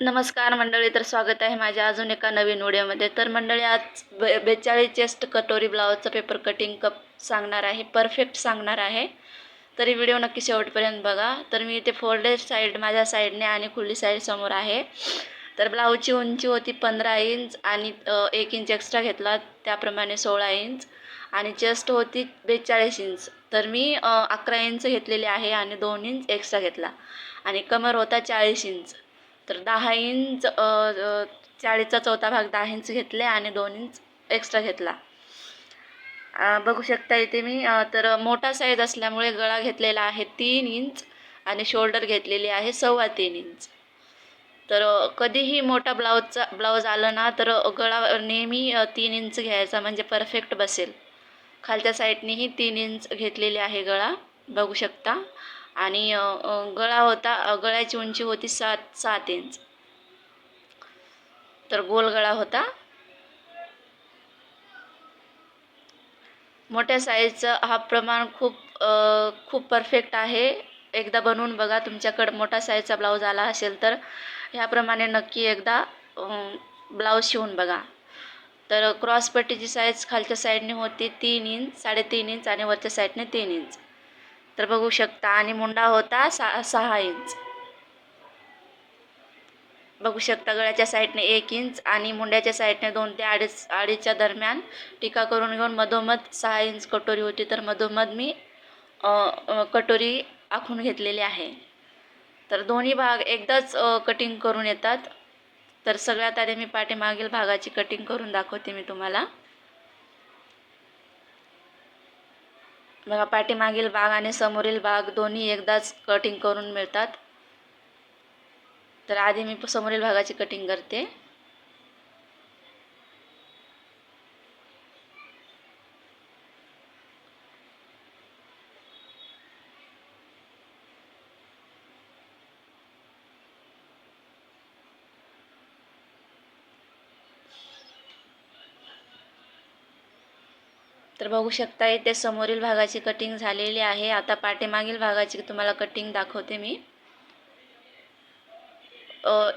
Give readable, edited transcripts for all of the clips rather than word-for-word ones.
नमस्कार मंडळी, तर स्वागत आहे माझ्या अजून एका नवीन व्हिडिओमध्ये. तर मंडळी, आज 42 चेस्ट कटोरी ब्लाऊजचा पेपर कटिंग कप सांगणार आहे, परफेक्ट सांगणार आहे. तरी व्हिडिओ नक्की शेवटपर्यंत बघा. तर मी इथे फोल्डेड साईड माझ्या साईडने आणि खुली साईड समोर आहे. तर ब्लाऊजची उंची होती 15 इंच आणि 1 इंच एक्स्ट्रा घेतला, त्याप्रमाणे 16 इंच आणि चेस्ट होती 42 इंच. तर मी 11 इंच घेतलेले आहे आणि 2 इंच एक्स्ट्रा घेतला आणि कमर होता 40 इंच. तर 10 इंच 40चा चौथा भाग 10 इंच घेतले आणि 2 इंच एक्स्ट्रा घेतला. बघू शकता इथे मी तर मोठा साईज असल्यामुळे गळा घेतलेला आहे 3 इंच आणि शोल्डर घेतलेली आहे 3.25 इंच. तर कधीही मोठा ब्लाऊज आलं ना तर गळा नेहमी 3 इंच घ्यायचा, म्हणजे परफेक्ट बसेल. खालच्या साईडनेही 3 इंच घेतलेली आहे गळा, बघू शकता. आणि गळा होता, गळ्याची उंची होती 7 इंच. तर गोल गळा होता. मोठ्या साईजचं हा प्रमाण खूप परफेक्ट आहे. एकदा बनवून बघा. तुमच्याकडे मोठा साईजचा ब्लाऊज आला असेल तर ह्याप्रमाणे नक्की एकदा ब्लाऊज शिवून बघा. तर क्रॉसपट्टीची साईज खालच्या साईडने होती 3 इंच, 3.5 इंच आणि वरच्या साईडने 3 इंच. तर बघू शकता. आणि मुंडा होता 6 इंच. बघू शकता. गळ्याच्या साईडने 1 इंच आणि मुंड्याच्या साईडने 2 ते 2.5 दरम्यान टिका करून घेऊन मधोमध 6 इंच कटोरी होती. तर मधोमध मी कटोरी आखून घेतलेली आहे. तर दोन्ही भाग एकदाच कटिंग करून येतात. तर सगळ्यात आधी मी पाठीमागील भागाची कटिंग करून दाखवते मी तुम्हाला. बघा, पाठीमागील भाग आणि समोरील भाग दोन्ही एकदाच कटिंग करून मिळतात. तर आधी मी समोरील भागाची कटिंग करते. तर बघू शकता इथे समोरील भागाची कटिंग झालेली आहे. आता पाठीमागील भागाची तुम्हाला कटिंग दाखवते मी.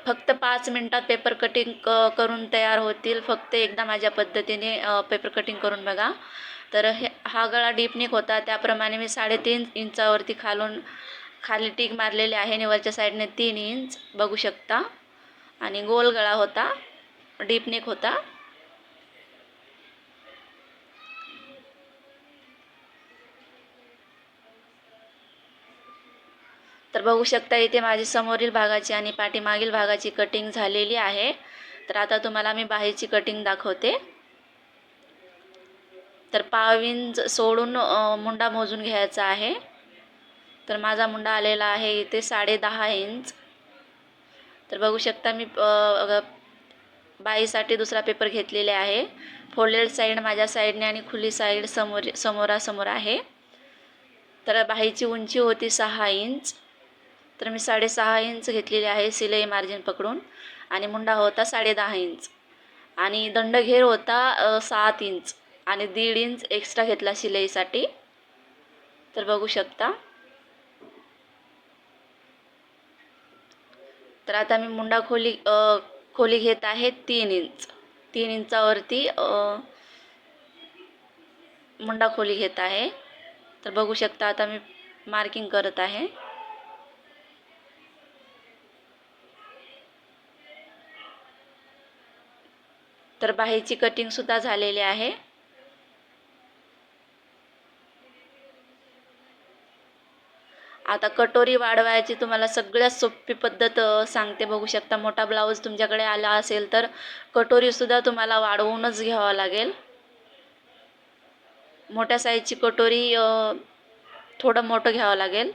फक्त 5 मिनिटात पेपर कटिंग करून तयार होतील. फक्त एकदा माझ्या पद्धतीने पेपर कटिंग करून बघा. तर हा गळा डीपनेक होता, त्याप्रमाणे मी 3.5 इंचावरती खाली टिक मारलेले आहे आणि वरच्या साईडने 3 इंच बघू शकता. आणि गोल गळा होता, डीपनेक होता. तर बघू शकता इथे माझी समोरील भागाची आणि पाठीमागील भागाची कटिंग झालेली आहे. तर आता तुम्हाला मी बाहीची कटिंग दाखवते. तर पाव इंच सोडून मुंडा मोजून घ्यायचा आहे. तर माझा मुंडा आलेला आहे इथे 10.5 इंच. तर बघू शकता मी बाहीसाठी दुसरा पेपर घेतलेले आहे. फोल्डेड साईड माझ्या साईडने आणि खुली साईड समोरासमोर आहे. तर बाहीची उंची होती 6 इंच. तर मी 6.5 इंच घेतलेली आहे सिलाई मार्जिन पकडून. आणि मुंडा होता 10.5 इंच आणि दंडघेर होता 7 इंच आणि 1.5 इंच एक्स्ट्रा घेतला शिलाईसाठी. तर बघू शकता. तर आता मी मुंडा खोली घेत आहे 3 इंच. 3 इंचावरती मुंडा खोली घेत आहे. तर बघू शकता. आता मी मार्किंग करत आहे. तर बाहीची कटिंग सुद्धा झालेली आहे. आता कटोरी वाढवायची तुम्हाला सगळ्यात सोपी पद्धत सांगते. बघू शकता. मोठा ब्लाऊज तुमच्याकडे आला असेल तर कटोरी सुद्धा तुम्हाला वाढवूनच घ्यावा लागेल. मोठ्या साईजची कटोरी थोडं मोठं घ्यावं लागेल.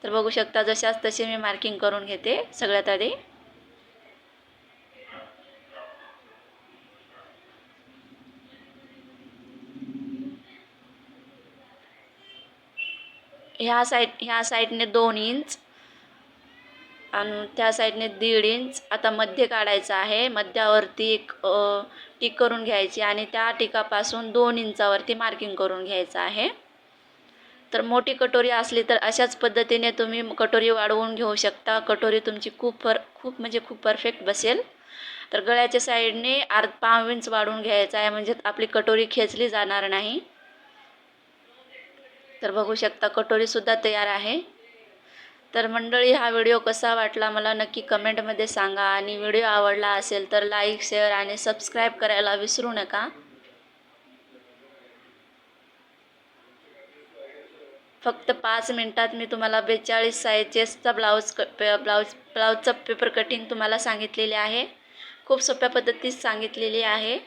तर बघू शकता. जशाच तसे मी मार्किंग करून घेते. सगळ्यात आधी ह्या साईडने 2 इंच आणि त्या साईडने 1.5 इंच. आता मध्य काढायचं आहे. मध्यावरती एक टिक करून घ्यायची आणि त्या टिकापासून 2 इंचावरती मार्किंग करून घ्यायचं आहे. तर मोठी कटोरी असली तर अशाच पद्धतीने तुम्ही कटोरी वाढवून घेऊ शकता. कटोरी तुमची खूप म्हणजे खूप परफेक्ट बसेल. तर गळ्याच्या साईडने पाव इंच वाढवून घ्यायचा आहे, म्हणजे आपली कटोरी खेचली जाणार नाही. तर बघू शकता कटोरीसुद्धा तयार आहे. तर मंडळी, हा व्हिडिओ कसा वाटला मला नक्की कमेंटमध्ये सांगा, आणि व्हिडिओ आवडला असेल तर लाईक, शेअर आणि सबस्क्राईब करायला विसरू नका. फक्त 5 मिनिटात मी तुम्हाला 42 साईजचा ब्लाऊजचं पेपर कटिंग तुम्हाला सांगितलेले आहे. खूप सोप्या पद्धतीत सांगितलेली आहे.